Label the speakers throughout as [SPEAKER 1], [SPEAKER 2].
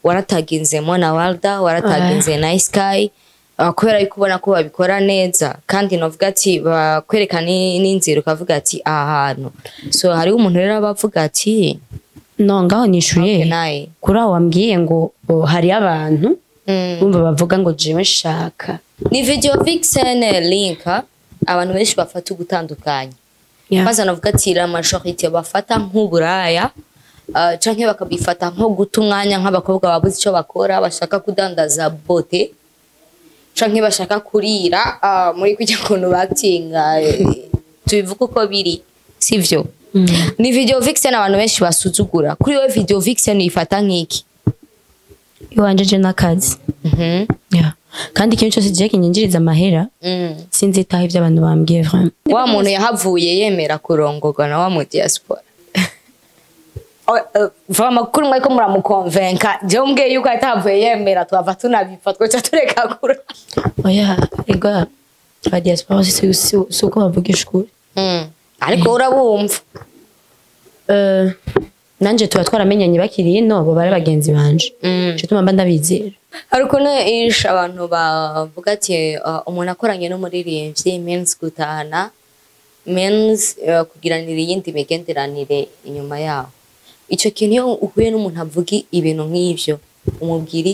[SPEAKER 1] warataginze Monna Walda warataginze Nice Sky kubera yuko ubona ko babikora neza kandi novuga ati bakwerekana n'inzira ukavuga ati ahantu so hari umuntu rero abavuga ati
[SPEAKER 2] no ngaho nishuye kuri aho wambwiye ngo hari abantu bumva bavuga ngo jewe nshaka
[SPEAKER 1] ni video vixen link abantu benshi bafata ugutandukanya maze navuga ati la majorité bafata nk'uburaya canke bakabifata nko guta umwanya nk'abakobwa babuze icyo bakora bashaka kudandaza bote canke bashaka kurira muri kujya kuntu batinga tubivuga uko biri sivyo ni video vixen abantu benshi basuzugura kuri we video vixen ifata nk'iki
[SPEAKER 2] iwanjeje n'akazi kandi ikintu cyose kigiye kinyinjiriza amahera sinzitaho ibyo abantu bambwiye vraiment
[SPEAKER 1] wa muntu yahavuye yemera kurongorwa na wa mu diaspora vraiment kuri mwe ko muramukonvenka je umbwiye yuko atavuye yemera twava tunabipfa twoca tureka kura
[SPEAKER 2] oya ega ba diaspora suko bavugisha ukuri
[SPEAKER 1] ariko urabumva
[SPEAKER 2] nanje tuba twaramenyanye bakiri ino bo bari bagenzi banje cyo tuma ndabizera
[SPEAKER 1] ariko ne ish abantu bavuga ati umuntu akoranye n'umuririmbyi means gutahana means kugiranira yindi migenderanire inyuma yaho ico kintu yo uhuye n'umuntu avuga ibintu nk'ivyo umubwira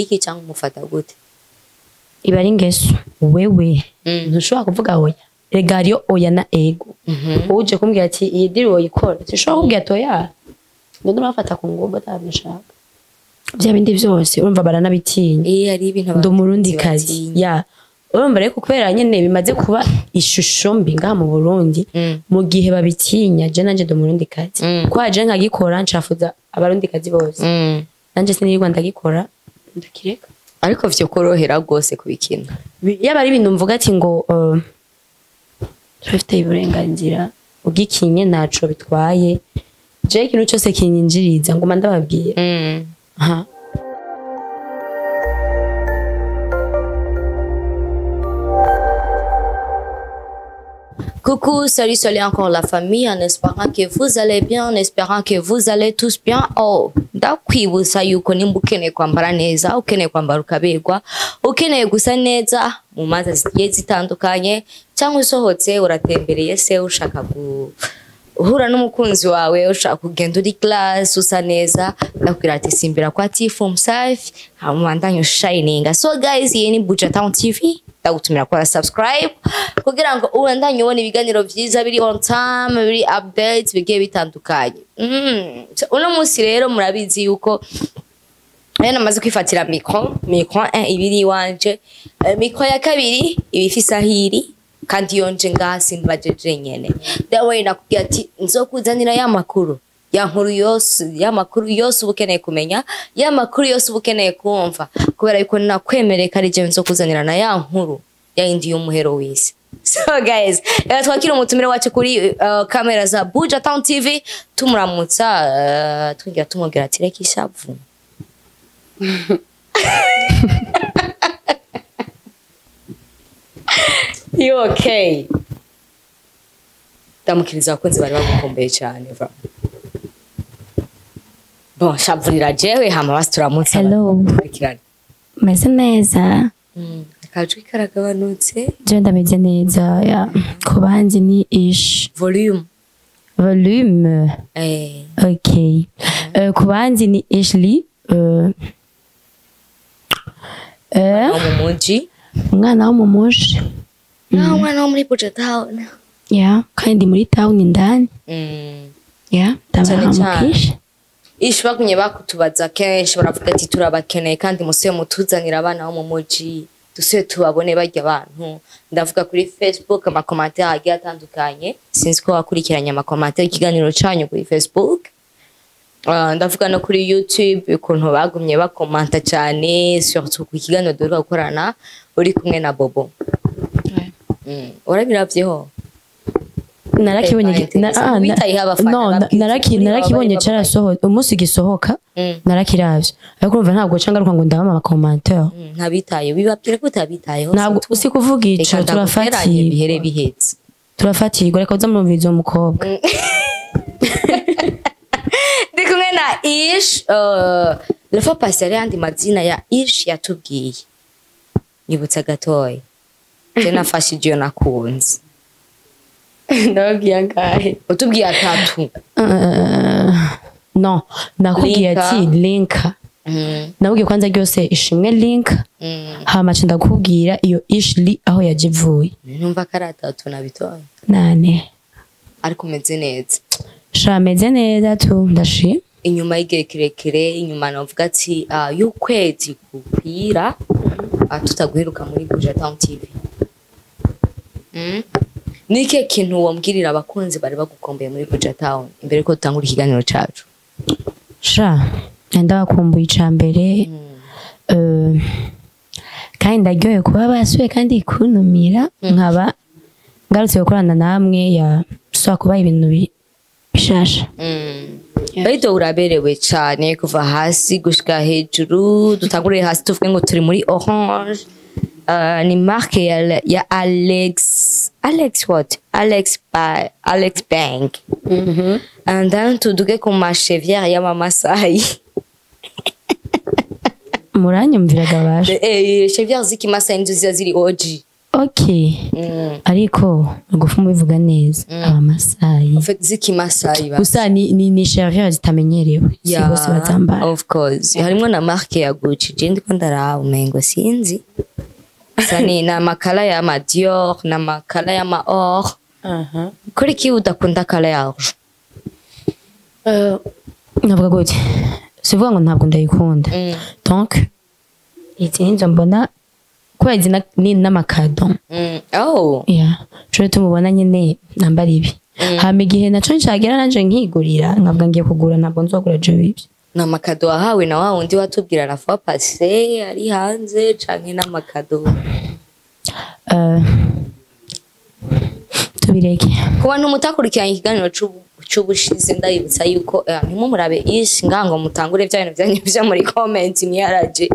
[SPEAKER 1] iki cyangwa umufata gute
[SPEAKER 2] iba ari ngeso wewe ntushobora kuvuga oya regario oya na ego uje kumbwira ati iyi diri woyikora sishobora kubwira ati oya ndo nafata ku ngomba atabishaka bya bindi byose urumva baranabitinya
[SPEAKER 1] ari ibintu
[SPEAKER 2] ndo murundi kazi urumva rero kubera nyene bimaze kuba ishusho mbi ngaha mu Burundi mu gihe babitinya je nanje ndo murundi kazi kwaje nkagikora nshafuza abarundi kazi bose nanje sinirirwa ndagikora ndakireka
[SPEAKER 1] ariko vyo korohera gose kubikina
[SPEAKER 2] yaba ari ibintu mvuga ati ngo turafite uburenganzira ugikinye naco bitwaye je ikintu cyose kinyinjiriza ngo mandababwiye
[SPEAKER 1] Coucou, salut encore la famille, en espérant que vous allez bien, en espérant que vous allez tous bien. Oh, ndakwibutsa yuko nimba ukeneye kwambara neza, ukeneye kwambara ukaberwa, ukeneye gusa neza mu manza zigiye zitandukanye, cyangwa usohotse uratembereye se ushaka uhura n'umukunzi wawe ushaka kugenda uri class usa neza ndakwira ati simbira kwa T-Form Safi hamandanye shining. So guys, iyi ni Banyita TV. Ndagutumira kwa subscribe kugira ngo ubandanye ubone ibiganiro byiza biri on time biri updates bigiye bitandukanye. Uno munsi rero murabizi yuko namaze kwifatira micro 1 ibiri wanje micro ya kabiri ibifisa ahiri kandi yonje ngasi mbajeje nyene dawe nakubwira ati nzokuzanira ya makuru ya nkuru yose ya makuru yose ubukeneye kumenya ya makuru yose ubukeneye kumva kubera yuko nakwemereka ari je nzokuzanira na ya nkuru ya indi y'umuhero wese. So guys, twakira umutumire wacu kuri kamera za Banyita TV tumuramutsa twingira tumubwira ati reka ishavu You okay? Ndamukiriza abakunzi bari bagukombeye cyane va. Bon, shavurira jewe hama basuramutsa.
[SPEAKER 2] Hello. Meze neza.
[SPEAKER 1] Akajwi karagabanutse.
[SPEAKER 2] Je ndameze neza ya. Kubanzi ni ish.
[SPEAKER 1] Volume.
[SPEAKER 2] Okay. Kubanzi ni Ashley.
[SPEAKER 1] Umuji.
[SPEAKER 2] Umwana wo mu muji.
[SPEAKER 1] Umwana wo muri Buja Town.
[SPEAKER 2] Kandi muri town indani. Ndabamukisha.
[SPEAKER 1] Bakunye bakutubaza kenshi baravuga ati turabakeneye kandi museye mutuzanira abana bo mu muji duseye tubabone barya abantu. Ndavuga kuri Facebook amakomantere agiye atandukanye, sinzi ko wakurikiranye amakomantere ikiganiro cyanyu kuri Facebook. Ndavuga no kuri YouTube ukuntu bagumye bakomanta cyane surtout ku kiganiro dore gukorana uri kumwe na Bobo. Urabiravyeho?
[SPEAKER 2] Narakibonye narakibonye cyarasohoka umunsi gisohoka narakiravye ariko urumva ntabwo cangaruka ngo ndabama amakomantere
[SPEAKER 1] ntabitaye bibabwire ko utabitayeho
[SPEAKER 2] ntabwo usi kuvuga ico turafatiye
[SPEAKER 1] bihere bihetse
[SPEAKER 2] turafatirwa reka uza mumvizo umukobwa
[SPEAKER 1] ndi kumwe na ish la fois passée yandi mazina ya ish yatubwiye nibutsa gatoya je nafashije nakunze
[SPEAKER 2] ndababwiye angahe
[SPEAKER 1] utubwiye atatu
[SPEAKER 2] no nakubwiye ati linka nabwiye kwanza ryose ishimwe link hama nca ndakubwira iyo ishli aho yajivuye
[SPEAKER 1] numva kari atatu nabitoye
[SPEAKER 2] nane
[SPEAKER 1] ariko umeze neza
[SPEAKER 2] shameze neza tu ndashima
[SPEAKER 1] inyuma y'igihe kirekire inyuma navuga ati y'ukwezi kukwira tutaguheruka muri Bujatown TV nike kintu wambwirira abakunzi bari bagukombeye muri Bujatown imbere ko tutangura ikiganiro cacu
[SPEAKER 2] ndabakumbuye icambere kandi ndaryoye kuba basuye kandi kunumira nkaba ngarutse gukorana namwe ya kuba ibintu bishasha
[SPEAKER 1] Baido uraberewe cyane kuva hasi gushika hejuru dutangurire hasi tuvuge ngo turi muri Orange ni marque ya Alex what Alex Bank and then tuduge ku machevière ya mama Sai
[SPEAKER 2] muranyumviraga basha
[SPEAKER 1] chevière ziki Masai nduzi ziri OG
[SPEAKER 2] okay ariko ngufu mubivuga neza abamasai
[SPEAKER 1] en fait ziki Masai
[SPEAKER 2] gusa ni chevière zitamenyerewe bose bazambara
[SPEAKER 1] of course harimo na marque ya Gucci je ndiko ndaraho umengo sinzi sani na makala ya ma Dior na makala ya ma Or kuri ki udakunda kala ya rouge
[SPEAKER 2] navuga gute sivuga ngo ntabwo ndayikunda donc itinza mbona kwezi ni namakado
[SPEAKER 1] oh
[SPEAKER 2] yeah cyo tumubona nyine nambara ibi hama igihe naco nshagera nanje nkigurira nkavuga ngiye kugura ntabwo nzogura je bibi
[SPEAKER 1] namakado wahawe na wa undi watubwira la fois passée ari hanze canke namakado
[SPEAKER 2] tubireke
[SPEAKER 1] kuba ntumutakurikiye ikiganiro c'ubushize ndayibutsa yuko ntimumurabe ishi ngango mutangure bya bintu byanyu byo muri comment mwiyaraje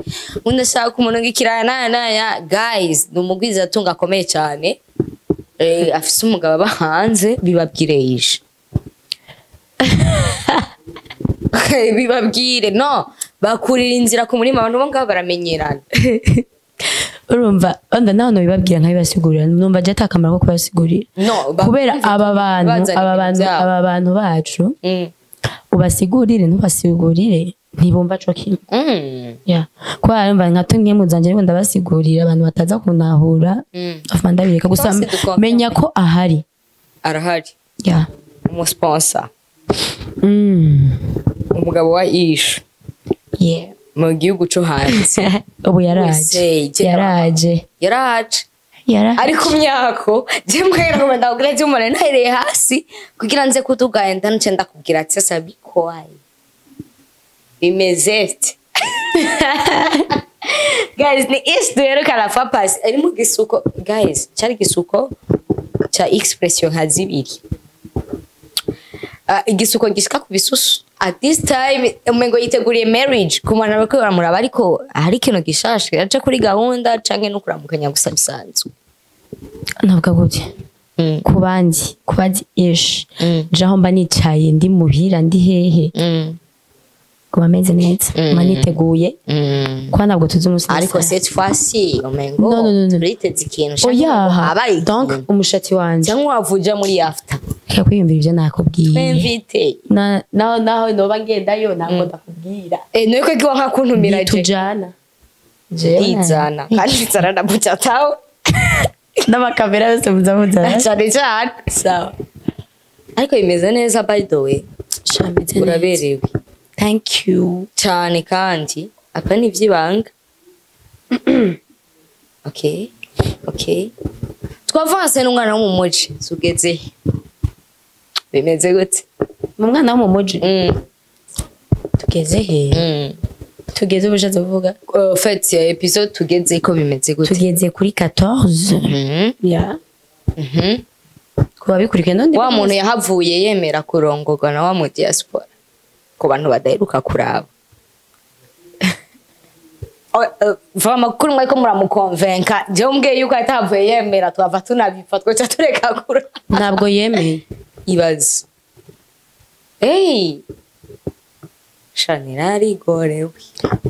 [SPEAKER 1] undashaka umuntu ngikirana naya guys numugwiza tunga akomeye cyane afise umugabo aba hanze bibabwire ishi bibabwire no bakurira inzira ku murima abantu bo ngabo baramenyerana
[SPEAKER 2] urumva onda naho bibabwira nkabibasigurira numva je atakamara ko kubasigurira
[SPEAKER 1] no
[SPEAKER 2] kubera aba bantu bacu ubasigurire ntubasigurire ntibumva co kimwe yeah kwa urumva nkatumye muzanje ariko ndabasigurira abantu bataza kunahura afuma ndabireka gusa menya ko arahari yeah
[SPEAKER 1] umusponsor umugabo wa ish
[SPEAKER 2] yeah
[SPEAKER 1] mu gihugu cyo hanze
[SPEAKER 2] ubu yaraje
[SPEAKER 1] ari ku myako je mbwira ngo ndagura je umuntu ntahereye hasi kugira nze kutugenda nce ndakubwira ati sasa bikoye bimezete guys ni isdero kala fa pass ari mu gisuko guys cyari gisuko cha expression hazibiri igisuko gishika ku bisusu at this time umengo yiteguriye marriage kumana bako baramuraba ariko hari kintu gishashwe aje kuri gahunda canke no kuramukanya gusa bisanzwe
[SPEAKER 2] navuga gute kubanzi ish jaho mba nicaye ndi muhira ndi hehe kuba meze neza maniteguye kwa ntabwo tuzi umusatsi
[SPEAKER 1] ariko cette fois-ci umengo turiteze ikintu
[SPEAKER 2] abaye donc umushati wanje
[SPEAKER 1] cyangwa wavuja muri after
[SPEAKER 2] kwiyumvira ibyo nakubwiye
[SPEAKER 1] invite
[SPEAKER 2] naho noba ngendayo ntabwo ndakubwira
[SPEAKER 1] nuko kiwa nkakuntumira je
[SPEAKER 2] tujana
[SPEAKER 1] ndizana kandi nzarana Bujatown
[SPEAKER 2] n'amakamera yose muzamuzana
[SPEAKER 1] cyane cyane sawa ariko imeze neza by the way
[SPEAKER 2] shameze
[SPEAKER 1] uraberewe
[SPEAKER 2] thank you
[SPEAKER 1] cyane kandi apa ni vyibanga okay twavanse n'umwana wo mu muji sugeze bimeze gute
[SPEAKER 2] mu mwana wo mu muji tugeze he tugeze ubushatse uvuga
[SPEAKER 1] fait episode tugeze ko bimeze gute
[SPEAKER 2] tugeze kuri 14 ya kuba bikurikije none
[SPEAKER 1] wa muntu yahavuye yemera kurongorwa na wa mu diaspora ko bantu badaheruka kuraba vama kuri mwe ko muramukonvenka je umbwiye yuko atavuye yemera twava tunabipfa twoca tureka kura
[SPEAKER 2] ntabwo yemeye
[SPEAKER 1] ibaze shani narigorewe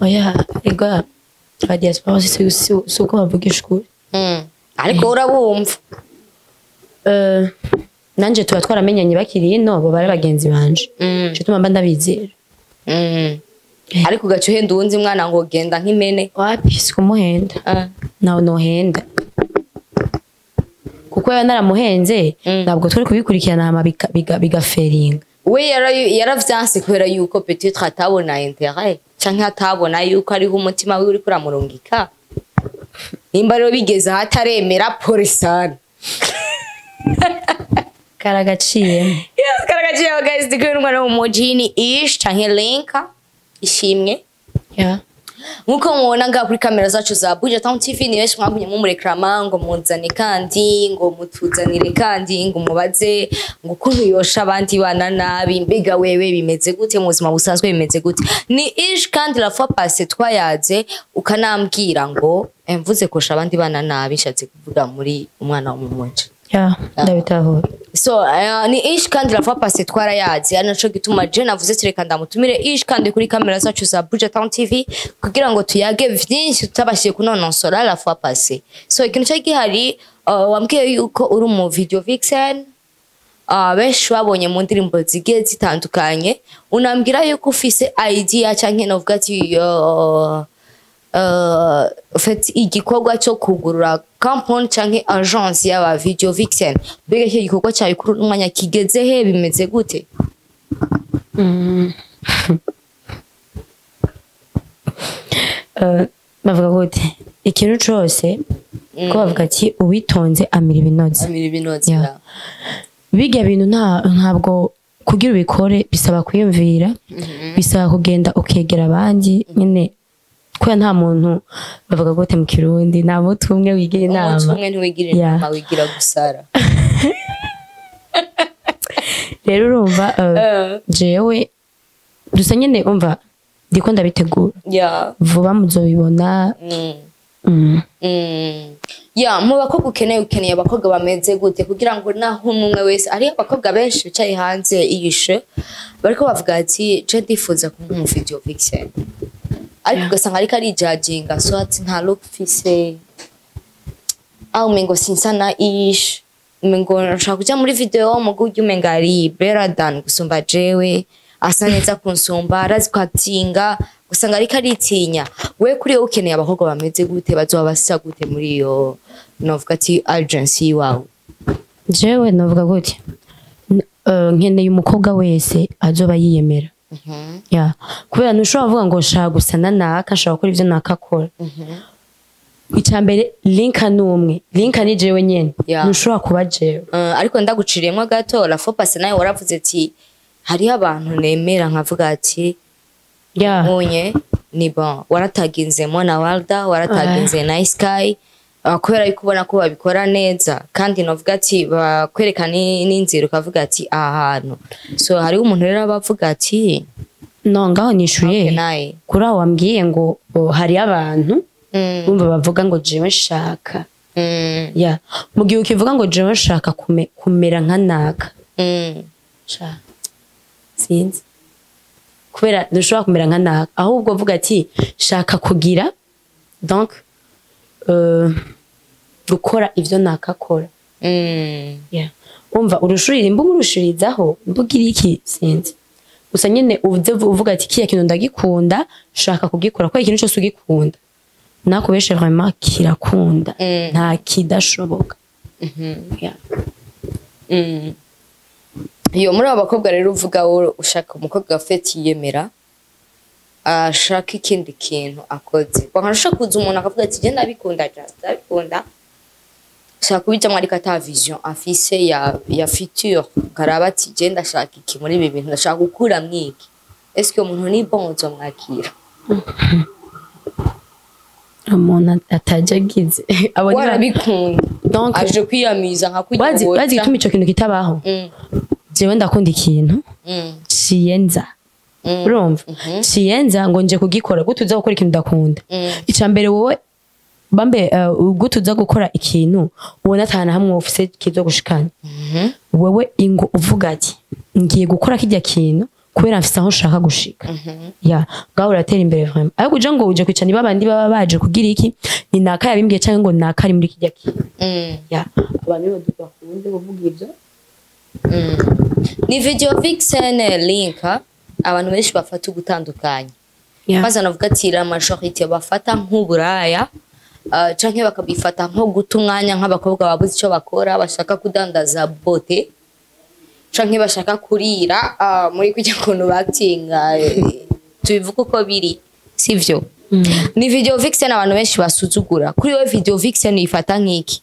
[SPEAKER 2] oya ega ba diaspora suko bavugisha ukuri
[SPEAKER 1] ariko urabumva
[SPEAKER 2] nanje tuba twaramenyanye bakiri ino bo bari bagenzi banje cyo tuma mba ndabizera
[SPEAKER 1] ariko gacu henda uwunzi mwana ngo genda nk'imene
[SPEAKER 2] wapi sikumuhenda nawe nohenda kuko yaba naramuhenze ntabwo twari kubikurikirana hama bigaferinga
[SPEAKER 1] we yaravyanse kubera yuko peut-être atabona intérêt canke atabona yuko ariho umutima wiwe uri kuramurungika nimba rero bigeze ahataremera polisana
[SPEAKER 2] karagaciye
[SPEAKER 1] yes karagaciye guys dikwe n'umwana w'umujini ish canke linka ishimwe nkuko mubona nga kuri kamera zacu za Banyita TV ni benshi mwagumye mumureklama ngo muzane kandi ngo mutuzanire kandi ngo mubaze ngo ukuntu yosha abandi bana nabi mbega wewe bimeze gute mu buzima busanzwe bimeze gute ni ish kandi la fois passée twayaze ukanambwira ngo mvuze kosha abandi bana nabi nshatse kuvuga muri umwana w'umumoje
[SPEAKER 2] ndabitahura
[SPEAKER 1] so ni ish kandi la fois passée twarayaze anaco gituma je navuze tireka ndamutumire ish kandi kuri kamera zacu za Banyita TV kugira ngo tuyage vyinshi tutabashiye kunonosora la fois passée so ikintu cyo gihari wambwiye yuko uri mu video vixen benshi babonye mu ndirimbo zigiye zitandukanye unambwira yuko ufise idea canke novuga ati fait igikorwa cyo kugurura company canke agence y'aba video vixen mbega cyo gikorwa cyawe kuri umwanya kigeze he bimeze gute
[SPEAKER 2] bavuga gute ikintu cyose ko bavuga ati uwitonze amira ibinoze bijya bintu ntabwo kugira ubikore bisaba kwiyumvira bisaba kugenda ukegera abandi nyine kuya nta muntu bavuga gute mu kirundi nta mutu umwe wigira inama
[SPEAKER 1] umwe ntiwigira inama wigira gusara
[SPEAKER 2] rero urumva jewe dusa nyine umva ndiko ndabitegura vuba muzobibona
[SPEAKER 1] mu bakobwa ukeneye abakobwa bameze gute kugira ngo naho umwe wese ari abakobwa benshi bicaye hanze iyishe bariko bavuga ati je ndifuza kuba mu video vixen ariko ugasanga ariko arijajinga so ati nta look fise umengo sinsana ish umengo nshaka kuja muri video mugu umenga ari better than gusumba jewe asa neza kunsumba arazi kwatinga usanga ariko aritinya we kuri wowe ukeneye abakobwa bameze gute bazoba basa gute muri iyo novuga ati agency wawe
[SPEAKER 2] jewe novuga gute nkeneye umukobwa wese azoba yiyemera kubera ntushobora kuvuga ngo nshaka gusana naka nshaka gukora ivyo nakakora icambere linka n'umwe linka ni jewe nyene ntushobora kuba jewe
[SPEAKER 1] ariko ndaguciriyemwo gato la fois passée nawe waravuze ati hariho abantu nemera nkavuga ati munye ni bon warataginze Monna Walda warataginze Nice Sky kubera yuko ubona ko babikora neza kandi novuga ati bakwerekana n'inzira ukavuga ati ahantu so hari umuntu rero abavuga ati
[SPEAKER 2] no ngaho nishuye kuri aho wambwiye ngo hari abantu bumva bavuga ngo jewe nshaka mu gihe ukivuga ngo jewe nshaka kumera nka naka sinzi kubera ntushobora kumera nka naka ahubwo uvuga ati shaka kugira donc gukora ivyo nakakora umva urushurira imbuga urushurizaho mbugira iki sinzi gusa nyene uvuga ati kiya kintu ndagikunda shaka kugikora ko ikintu cyose ugikunda nakubeshe vraiment kirakunda nta kidashoboka
[SPEAKER 1] iyo muri abakobwa rero uvuga ushaka umukobwa afite yiyemera ashaka ikindi kintu akoze bakashaka kuza umuntu akavuga ati je ndabikunda just ndabikunda shaka kubijamwe ariko ata vision afise ya future karaba ati je ndashaka iki muri ibi bintu ndashaka gukura mwiki est-ce que umuntu ni bon zo mwakira
[SPEAKER 2] umuntu atajagize
[SPEAKER 1] abonye barabikunda donc aje kwiyamiza nka kugira
[SPEAKER 2] bazi gituma ico kintu kitabaho jewe ndakunda ikintu ciyenza urumva ciyenza ngo nje kugikora gutuza gukora ikintu ndakunda icambere wowe bambe gutuza gukora ikintu ubona atana hamwe ufise kizo gushikana wewe ingo uvuga ati ngiye gukora kijya kintu kubera mfise aho nshaka gushika ya ngaho uratera imbere vraiment ariko uje ngo uje kwica niba bandi baba baje kugira iki ni naka yabimbwiye cyangwa ngo naka ari muri kijya kintu ya abantu bo dukunze kuvuga ibyo
[SPEAKER 1] ni video vixen link abantu benshi bafata ugutandukanya maze navuga ati la majorité bafata nk'uburaya canke bakabifata nko guta umwanya nk'abakobwa babuze icyo bakora bashaka kudandaza bote canke bashaka kurira muri kujya kuntu batinga tubivuga uko biri sivyo ni video vixen abantu benshi basuzugura kuri we video vixen ifata nk'iki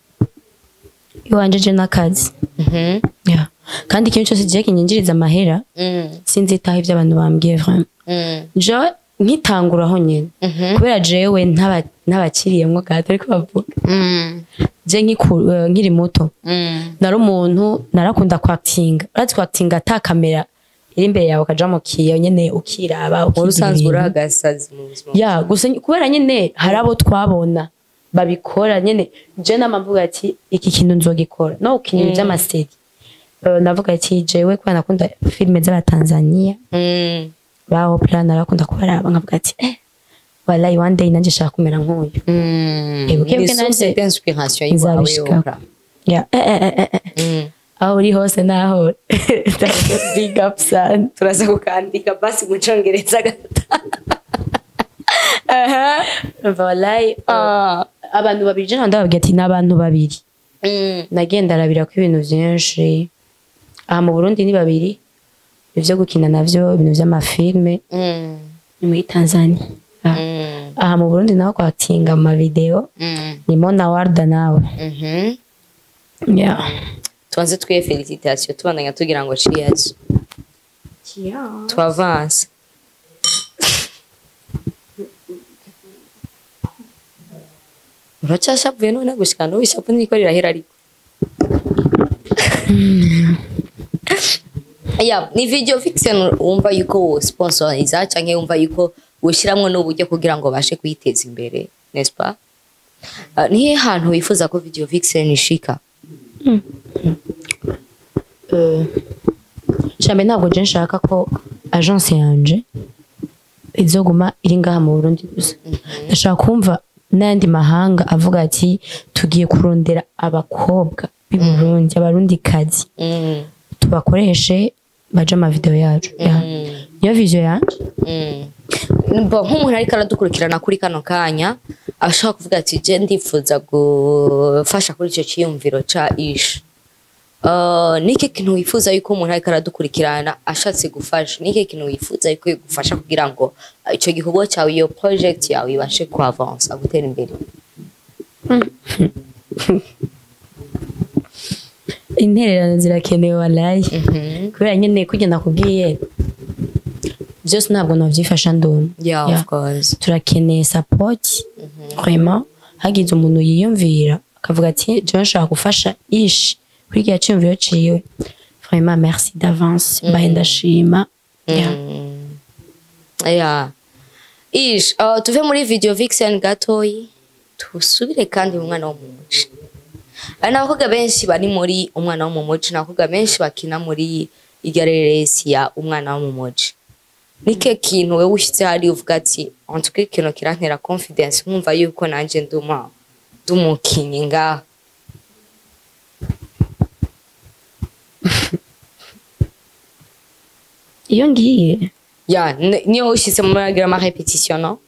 [SPEAKER 2] iwanje n'akazi ya kandi ikintu cyose je kinyinjiriza amahera sinzitaho ibyo abantu bambwiye vraiment je nkitanguraho nyene kubera jewe ntabakiriyemwo gato ariko bavuga je nkiri muto nari umuntu narakunda kwactinga urazi kwactinga ata kamera iri imbere yawe kaja mu kiyo nyene ukiraba
[SPEAKER 1] urusanzwe uragasazi mu buzima
[SPEAKER 2] ya gusa kubera nyene harabo twabona babikora nyene je namvuga ati iki kintu nzogikora no ukinira by'amaseri navuga ati jewe kwa nakunda filme z'abatanzania baho plan narakunda kubaraba nkavuga ati wallahi one day nanje shaka kumera nk'uyu
[SPEAKER 1] ubukebwe nanje inspiration yiwawe yokra
[SPEAKER 2] ya aho uri hose naho big up son
[SPEAKER 1] turaza kukandika basi mu Congereza
[SPEAKER 2] wallahi abantu babiri je ndababwira ati n'abantu babiri nagenda arabira ko ibintu byinshi aha mu Burundi ni babiri ivyo gukina navyo ibintu by'amafilme ni muri Tanzania aha mu Burundi naho kwatinga ama video ni Monna Walda nawe yeah
[SPEAKER 1] tuanze twiye felicitation tubandanya tugira ngo cheers tuavance uracashavuye none gushika no wishapu niko rirahera ariko ya ni video vixen umva yuko sponsoriza canke umva yuko ushiramwe n'uburyo kugira ngo bashe kwiteza imbere n'est-ce pas ni hantu wifuza ko video vixen ishika
[SPEAKER 2] Chambe ntabwo je nshaka ko agence yanje izoguma iri ngaha mu Burundi gusa ndashaka kumva n'andi mahanga avuga ati tugiye kurondera abakobwa b'i Burundi abarundi kazi tubakoreshe baje ama video yacu yo vision yanje
[SPEAKER 1] nk'umuntu ariko aradukurikirana kuri kano kanya ashaka kuvuga ati je ndifuza gufasha kuri icyo cyiyumviro ca ish niki kintu wifuza yuko umuntu ariko aradukurikirana ashatse gufasha niki kintu wifuza yuko gufasha kugira ngo icyo gikorwa cyawe iyo project yawe ibashe ku avance gutera imbere
[SPEAKER 2] intererano zirakenewe wallahi kubera nyene kugenda kubwiye just ntabwo navyifasha ndona
[SPEAKER 1] of course
[SPEAKER 2] turakeneye support vraiment hagize umuntu yiyumvira akavuga ati je nshaka gufasha ish kuri gihe cyumviro ciwe vraiment merci d'avance ndashima
[SPEAKER 1] ish tuve muri video vixen gatoyi tusubire kandi umwana wo mu muci ari n'abakobwa benshi bari muri umwana wo mu muci n'abakobwa benshi bakina muri igareresi ya umwana wo mu muci nike kintu wewe ushitse hari uvuga ati antuke kintu kirantera confidence nkumva yuko nanje ndumukinyi ngaha
[SPEAKER 2] iyo ngiye
[SPEAKER 1] ya niyo ushitse mu magira ama repetition no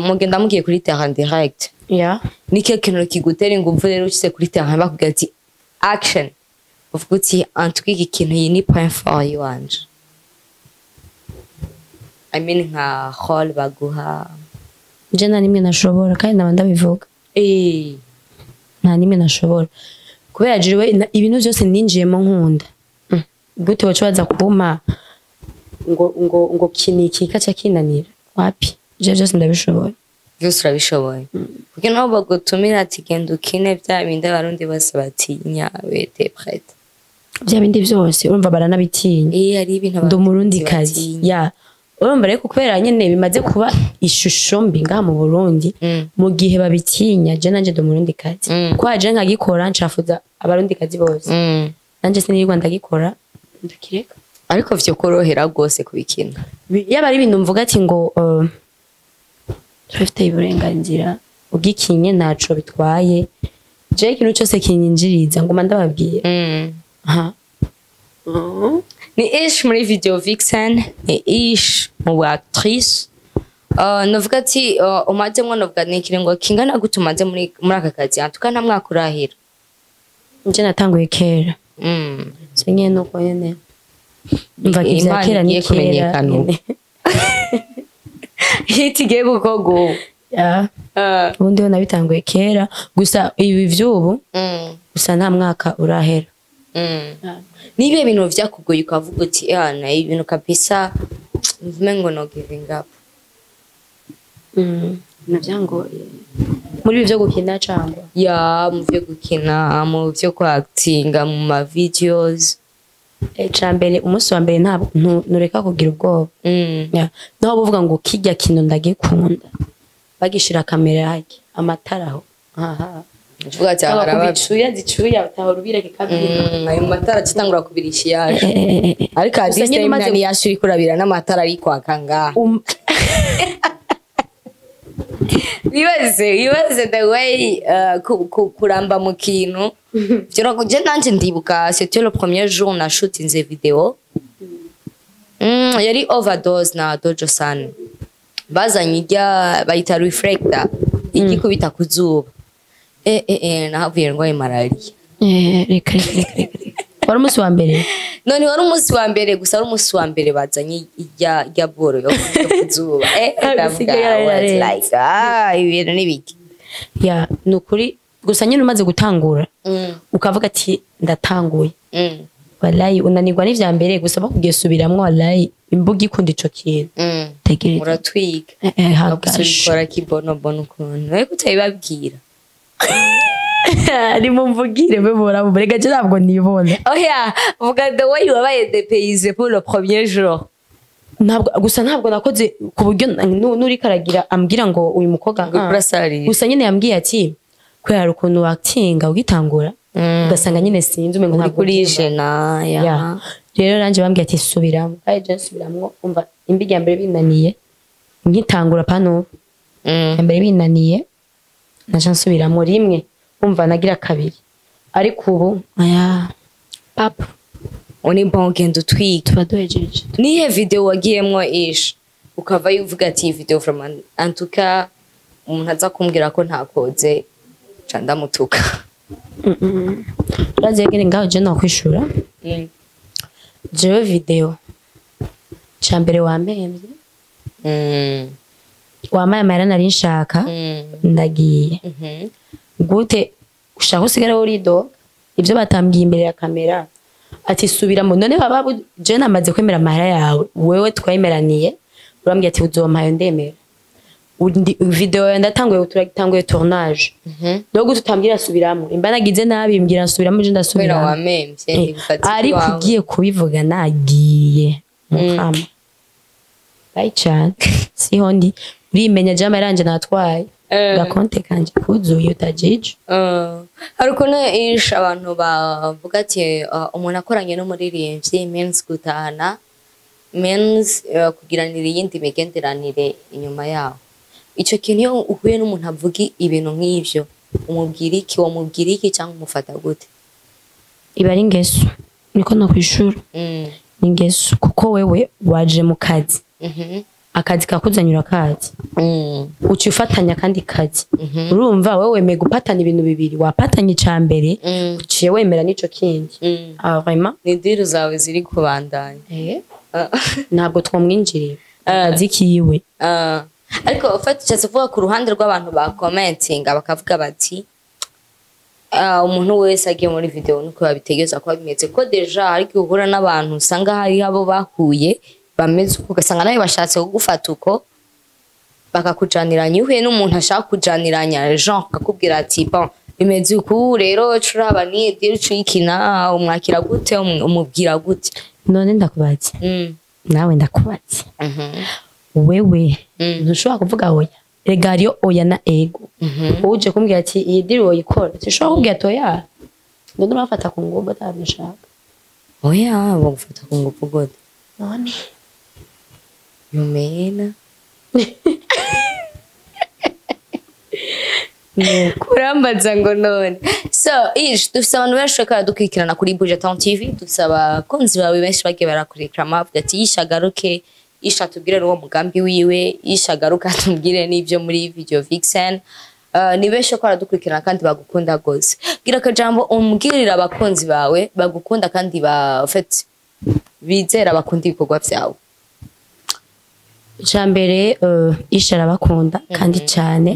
[SPEAKER 1] mugenda mugiye kuri terrain direct nike kintu kigutera ingufu rero ushitse kuri terrain bakubwira ati action uvuga uti antuke iki kintu iyi ni point fort yiwanje I mean nka hall baguha
[SPEAKER 2] je nta nimwe nashobora kandi naba ndabivuga nta nimwe nashobora kubera jiwe ibintu byose ninjiyemo nkunda gute wacaza kuma ngo kiniki kaca kinanira wapi je byose ndabishoboye
[SPEAKER 1] byose urabishoboye kuko naho bagutumira ati genda ukine bya bindi abarundi bose batinya wete prête
[SPEAKER 2] bya bindi byose urumva baranabitinya
[SPEAKER 1] ari ibintu
[SPEAKER 2] ndumurundi kazi ya urumva reko kubera nyene bimaze kuba ishusho mbi ngaha mu Burundi mu gihe babitinya je nanje ndumurundi kazi ko aje nkagikora nshafuza abarundi kazi bose nanje sinirirwa ndagikora ndakireka
[SPEAKER 1] ariko vyo korohera gose kubikina
[SPEAKER 2] yaba ari ibintu mvuga ati ngo turafite uburenganzira ugikinye ntaco bitwaye je ikintu cyose kinyinjiriza ngoma ndababwiye aha
[SPEAKER 1] ni ish muri video vixen ni ish mu actrice novuga ati umazemwo novuga ni ikiringo kingana gute umaze muri aka kazi antuka nta mwaka urahera
[SPEAKER 2] nje natanguye kera senye nuko nyene mva kivya kera ni kera
[SPEAKER 1] hitigiye gukogo
[SPEAKER 2] ubundi ho nabitanguye kera gusa ibi vyubu gusa nta mwaka urahera
[SPEAKER 1] nibihe bintu vyakugoye ukavuga uti na ibintu kabisa mvumengo no giving up
[SPEAKER 2] navyangoye muri bivyo gukina cyangwa
[SPEAKER 1] mu vyo gukina mu vyo actinga mu ma videos
[SPEAKER 2] ecambere umunsi wa mbere ntabwo nureka kugira ubwoba naho buvuga ngo kijya kino ndagikunda bagishira kamera hake amatara aho
[SPEAKER 1] uvuga ati haraba
[SPEAKER 2] zicuya utahora ubireke kabiri
[SPEAKER 1] ayo matara kitangura kubirisha yaje ariko adiste imani yashuri kurabira n'amatara ari kwaka ngaha Ibaze the way kuramba mu kintu je nanje ndibuka c'était le premier jour na shootinze video yari overdose na Dojo San bazanye ijya bayita reflector igikubita kuzuba nahavuye ngo malaria
[SPEAKER 2] reka wari umunsi wa mbere
[SPEAKER 1] none wari umunsi wa mbere gusa wari umunsi wa mbere bazanye ijya boro yo kuzuba ibintu n'ibiki
[SPEAKER 2] nukuri gusa nyine umaze gutangura ukavuga ati ndatanguye wallahi unanirwa n'ivya mbere gusa bakugiye subiramwo wallahi imbuga ikunda ico kintu tegereza
[SPEAKER 1] uratwiga hagashora kibonobono ukuntu ariko utayibabwira
[SPEAKER 2] ari mumvugire bebora burega je ntabwo nibona
[SPEAKER 1] vuga the way wabaye dépaysé pour le premier jour
[SPEAKER 2] ntabwo nakoze ku buryo nuri karagira ambwira ngo uyu mukobwa gusa nyine yambwiye ati kwera ukuntu actinga ugitangura ugasanga nyine sinzi umengo ntabwo
[SPEAKER 1] kurije na
[SPEAKER 2] rero ranje bambwiye ati subiramo je subiramwo umva imbiga mbere binaniye nkitangura pano mbere binaniye naje nsubiramo rimwe umva nagira kabiri ariko ubu papa
[SPEAKER 1] oni bongendo twig
[SPEAKER 2] tubadojeje
[SPEAKER 1] nihe video wagiyemwo ish ukava yuvuga ati video from en tout cas umuntu aza kumbwira ko ntakoze canda mutuka
[SPEAKER 2] bazegere ngaho je no kwishura jewe video cambere wambemvye wamaye amahera nari nshaka ndagiye gute ushaka usigara urido ibyo batambwiye imbere ya kamera ati subiramo none baba je namaze kwemera amahera yawe wewe twayemeraniye urambye ati uzompayo ndemera video ndatanguye turagitanguye tournage dogo tutambwira subiramo imba nagize nabi mbwira subiramo je ndasubira ariko ugiye kubivuga nagiye mukama bayicana siho ndi urimenya jama yaranje natwaye gakonte kanje kuzuye utajije
[SPEAKER 1] ariko ne ish abantu bavuga ati umuntu akoranye no muririmbyi means gutahana means kugiranira yindi migenderanire inyuma yaho ico kintu iyo uhuye n'umuntu avuga ibintu nk'ivyo umubwira iki cyangwa umufata gute
[SPEAKER 2] iba ari ingeso niko no kwishura ingeso kuko wewe waje mu kazi akazi kakuzanyura kazi uci ufatanya kandi kazi urumva wewe wemeye gupatana ibintu bibiri wapatanye icambere uciye wemera nico kindi vraiment
[SPEAKER 1] ni diru zawe ziri kubandanya
[SPEAKER 2] ntabwo twomwinjirira akazi kiwe
[SPEAKER 1] ariko ufatitse kuvuga ku ruhande rw'abantu ba commenting bakavuga bati umuntu wese agiye muri video nuko babitegeza ko bimeze ko deja ariko uhura n'abantu usanga hari abo bahuye bameze ugasanga nawe bashatse kugufata uko bakakujaniranya uhuye n'umuntu ashaka kujaniranya Jean akakubwira ati bon bimeze uku rero curaba ni diri cuyikina umwakira gute umubwira gute
[SPEAKER 2] none ndakubaza nawe ndakubaza wewe ntushobora kuvuga oya regariyo oya na ego uje kumbwira ati iyi diri woyikora sishobora kubwira ati oya none urafata ku ngomba atabishaka
[SPEAKER 1] oya bagufata ku ngufu gute
[SPEAKER 2] none
[SPEAKER 1] yumena kurambaza ngo none so dufise abantu benshi bakaba dukurikirana kuri Banyita TV dufise abakunzi bawe benshi bagiye barakurikira amavuga ati ishagaruke ishatubwire n'uwo mugambi wiwe ishagaruka atubwire n'ibyo muri video vixen ni benshi ko baradukurikirana kandi bagukunda gose gira akajambo umbwirira abakunzi bawe bagukunda kandi bafite bizera bakunda ibikorwa vyawe
[SPEAKER 2] icambere ishara bakunda kandi cyane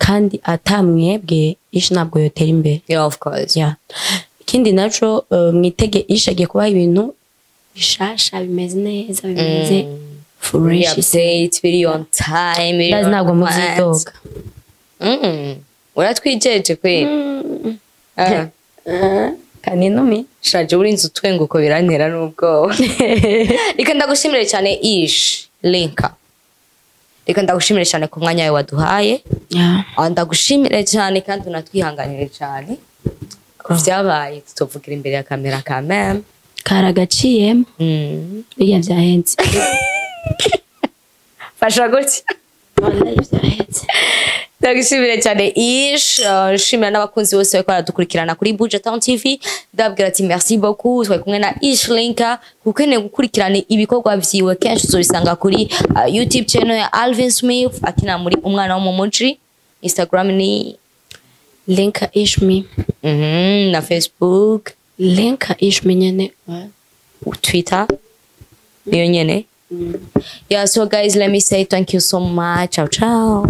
[SPEAKER 2] kandi atamwebwe ishi ntabwo yotera imbere
[SPEAKER 1] yeah of course
[SPEAKER 2] yeah ikindi naco mwitege ishagiye kubaha ibintu bishasha bimeze neza bimeze fresh
[SPEAKER 1] update video on time
[SPEAKER 2] that's ntabwo muzidoga
[SPEAKER 1] uratwijeje kwe
[SPEAKER 2] kanini
[SPEAKER 1] shaje urinze utwenguko birantera n'ubwoba reka ndagushimire cyane ish linka reka ndagushimire cyane ku mwanya wawe waduhaye ndagushimire cyane kandi unatwihanganire cyane vyabaye tutovugira imbere ya kamera ka meme
[SPEAKER 2] karagaciyemo biya vyahenze
[SPEAKER 1] fasha gutya
[SPEAKER 2] wallahi vyahenze
[SPEAKER 1] ndagushimire cyane ish shimira n'abakunzi bose bako baradukurikirana kuri Banyita TV ndabwira ati merci beaucoup twa kumwe na ish linka kukeneye gukurikirana ibikorwa vyiwe kenshi uzobisanga kuri YouTube channel ya Alvin Smith akina muri umwana wo mu muji Instagram ni
[SPEAKER 2] linka ishmi
[SPEAKER 1] na Facebook
[SPEAKER 2] linka ishmi nyene
[SPEAKER 1] Twitter niyo nyene yeah so guys let me say thank you so much ciao ciao